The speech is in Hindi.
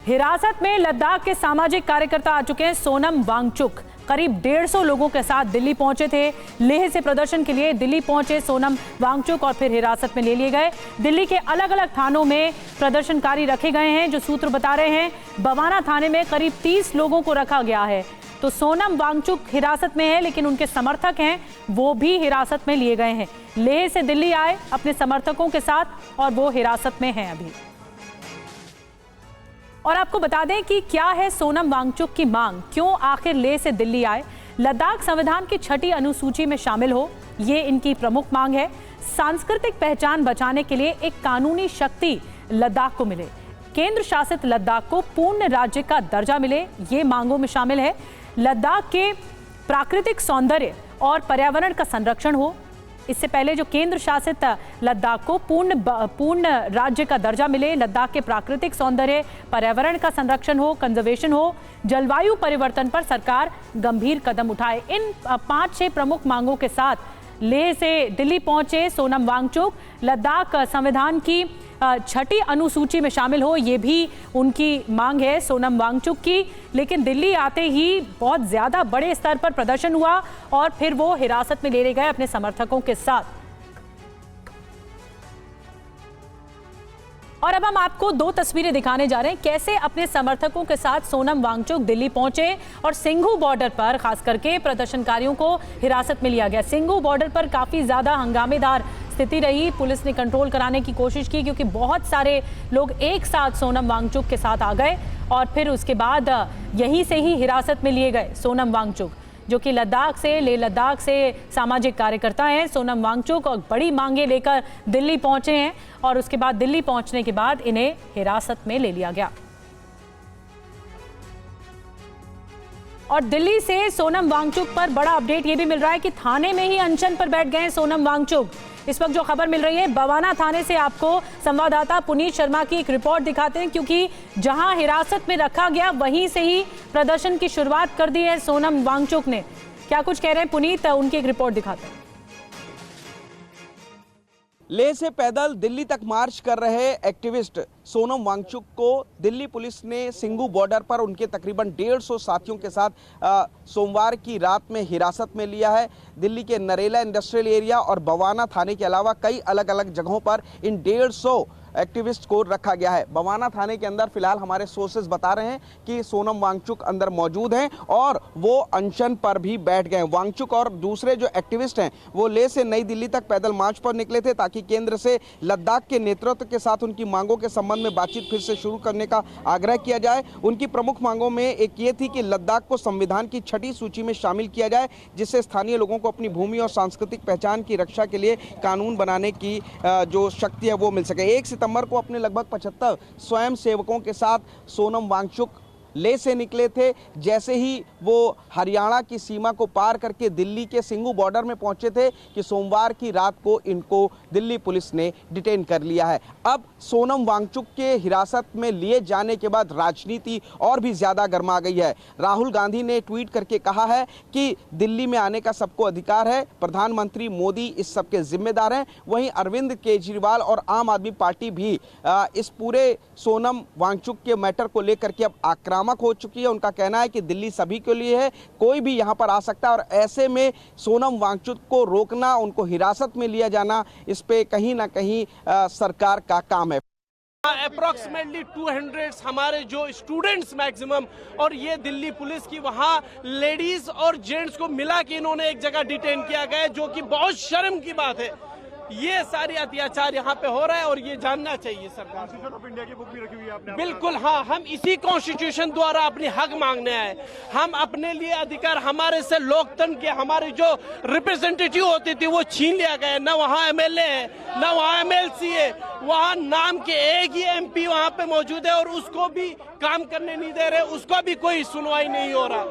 हिरासत में लद्दाख के सामाजिक कार्यकर्ता आ चुके हैं। सोनम वांगचुक करीब 150 लोगों के साथ दिल्ली पहुंचे थे। लेह से प्रदर्शन के लिए दिल्ली पहुंचे सोनम वांगचुक और फिर हिरासत में ले लिए गए। दिल्ली के अलग अलग थानों में प्रदर्शनकारी रखे गए हैं। जो सूत्र बता रहे हैं, बवाना थाने में करीब 30 लोगों को रखा गया है। तो सोनम वांगचुक हिरासत में है, लेकिन उनके समर्थक हैं वो भी हिरासत में लिए गए हैं। लेह से दिल्ली आए अपने समर्थकों के साथ और वो हिरासत में हैं अभी। और आपको बता दें कि क्या है सोनम वांगचुक की मांग, क्यों आखिर लेह से दिल्ली आए। लद्दाख संविधान की 6ठी अनुसूची में शामिल हो, ये इनकी प्रमुख मांग है। सांस्कृतिक पहचान बचाने के लिए एक कानूनी शक्ति लद्दाख को मिले, केंद्र शासित लद्दाख को पूर्ण राज्य का दर्जा मिले, ये मांगों में शामिल है। लद्दाख के प्राकृतिक सौंदर्य और पर्यावरण का संरक्षण हो। इससे पहले जो केंद्र शासित लद्दाख को पूर्ण राज्य का दर्जा मिले, लद्दाख के प्राकृतिक सौंदर्य पर्यावरण का संरक्षण हो, कंजर्वेशन हो, जलवायु परिवर्तन पर सरकार गंभीर कदम उठाए। इन 5-6 प्रमुख मांगों के साथ लेह से दिल्ली पहुंचे सोनम वांगचुक। लद्दाख संविधान की 6ठी अनुसूची में शामिल हो, ये भी उनकी मांग है सोनम वांगचुक की। लेकिन दिल्ली आते ही बहुत ज्यादा बड़े स्तर पर प्रदर्शन हुआ और फिर वो हिरासत में ले लिए गए अपने समर्थकों के साथ। और अब हम आपको 2 तस्वीरें दिखाने जा रहे हैं, कैसे अपने समर्थकों के साथ सोनम वांगचुक दिल्ली पहुंचे और सिंघू बॉर्डर पर खास करके प्रदर्शनकारियों को हिरासत में लिया गया। सिंघू बॉर्डर पर काफी ज्यादा हंगामेदार स्थिति रही। पुलिस ने कंट्रोल कराने की कोशिश की क्योंकि बहुत सारे लोग एक साथ सोनम वांगचुक के साथ आ गए और फिर उसके बाद यहीं से ही हिरासत में लिए गए सोनम वांगचुक, जो कि लद्दाख से लेह लद्दाख से सामाजिक कार्यकर्ता हैं। सोनम वांगचुक और बड़ी मांगे लेकर दिल्ली पहुंचे हैं और उसके बाद दिल्ली पहुंचने के बाद इन्हें हिरासत में ले लिया गया। और दिल्ली से सोनम वांगचुक पर बड़ा अपडेट ये भी मिल रहा है कि थाने में ही अनशन पर बैठ गए हैं सोनम वांगचुक। इस वक्त जो खबर मिल रही है, बवाना थाने से आपको संवाददाता पुनीत शर्मा की एक रिपोर्ट दिखाते हैं, क्योंकि जहां हिरासत में रखा गया वहीं से ही प्रदर्शन की शुरुआत कर दी है सोनम वांगचुक ने। क्या कुछ कह रहे हैं पुनीत, उनकी एक रिपोर्ट दिखाते हैं। लेह से पैदल दिल्ली तक मार्च कर रहे एक्टिविस्ट सोनम वांगचुक को दिल्ली पुलिस ने सिंघू बॉर्डर पर उनके तकरीबन 150 साथियों के साथ सोमवार की रात में हिरासत में लिया है। दिल्ली के नरेला इंडस्ट्रियल एरिया और बवाना थाने के अलावा कई अलग अलग जगहों पर इन 150 एक्टिविस्ट को रखा गया है। बवाना थाने के अंदर फिलहाल हमारे सोर्सेज बता रहे हैं कि सोनम वांगचुक अंदर मौजूद हैं और वो अनशन पर भी बैठ गए। वांगचुक और दूसरे जो एक्टिविस्ट हैं वो लेह से नई दिल्ली तक पैदल मार्च पर निकले थे ताकि केंद्र से लद्दाख के नेतृत्व के साथ उनकी मांगों के संबंध में बातचीत फिर से शुरू करने का आग्रह किया जाए। उनकी प्रमुख मांगों में एक ये थी कि लद्दाख को संविधान की 6ठी सूची में शामिल किया जाए, जिससे स्थानीय लोगों को अपनी भूमि और सांस्कृतिक पहचान की रक्षा के लिए कानून बनाने की जो शक्ति है वो मिल सके। 1 सितंबर को अपने लगभग 75 स्वयं सेवकों के साथ सोनम वांगचुक लेह से निकले थे। जैसे ही वो हरियाणा की सीमा को पार करके दिल्ली के सिंघू बॉर्डर में पहुंचे थे कि सोमवार की रात को इनको दिल्ली पुलिस ने डिटेन कर लिया है। अब सोनम वांगचुक के हिरासत में लिए जाने के बाद राजनीति और भी ज्यादा गर्मा गई है। राहुल गांधी ने ट्वीट करके कहा है कि दिल्ली में आने का सबको अधिकार है, प्रधानमंत्री मोदी इस सब के जिम्मेदार हैं। वहीं अरविंद केजरीवाल और आम आदमी पार्टी भी इस पूरे सोनम वांगचुक के मैटर को लेकर के अब आक्रामक हो चुकी है। उनका कहना है कि दिल्ली सभी के लिए है, कोई भी यहां पर आ सकता है और ऐसे में सोनम वांगचुक को रोकना, उनको हिरासत में लिया जाना, इस पे कहीं ना कहीं सरकार का काम है। अप्रोक्सीमेटली 200 हमारे जो स्टूडेंट्स मैक्सिमम और ये दिल्ली पुलिस की वहाँ लेडीज और जेंट्स को मिला के इन्होंने एक जगह डिटेन किया गया, जो कि बहुत शर्म की बात है। ये सारी अत्याचार यहाँ पे हो रहा है और ये जानना चाहिए सरकार। कॉन्स्टिट्यूशन ऑफ इंडिया की बुक भी रखी हुई है आपने? बिल्कुल हाँ, हम इसी कॉन्स्टिट्यूशन द्वारा अपनी हक मांगने आए। हम अपने लिए अधिकार, हमारे से लोकतंत्र के हमारी जो रिप्रेजेंटेटिव होती थी वो छीन लिया गया। न वहाँ एमएलए है, न वहाँ एमएलसी है, वहाँ नाम के एक ही एमपी वहाँ पे मौजूद है और उसको भी काम करने नहीं दे रहे, उसको भी कोई सुनवाई नहीं हो रहा।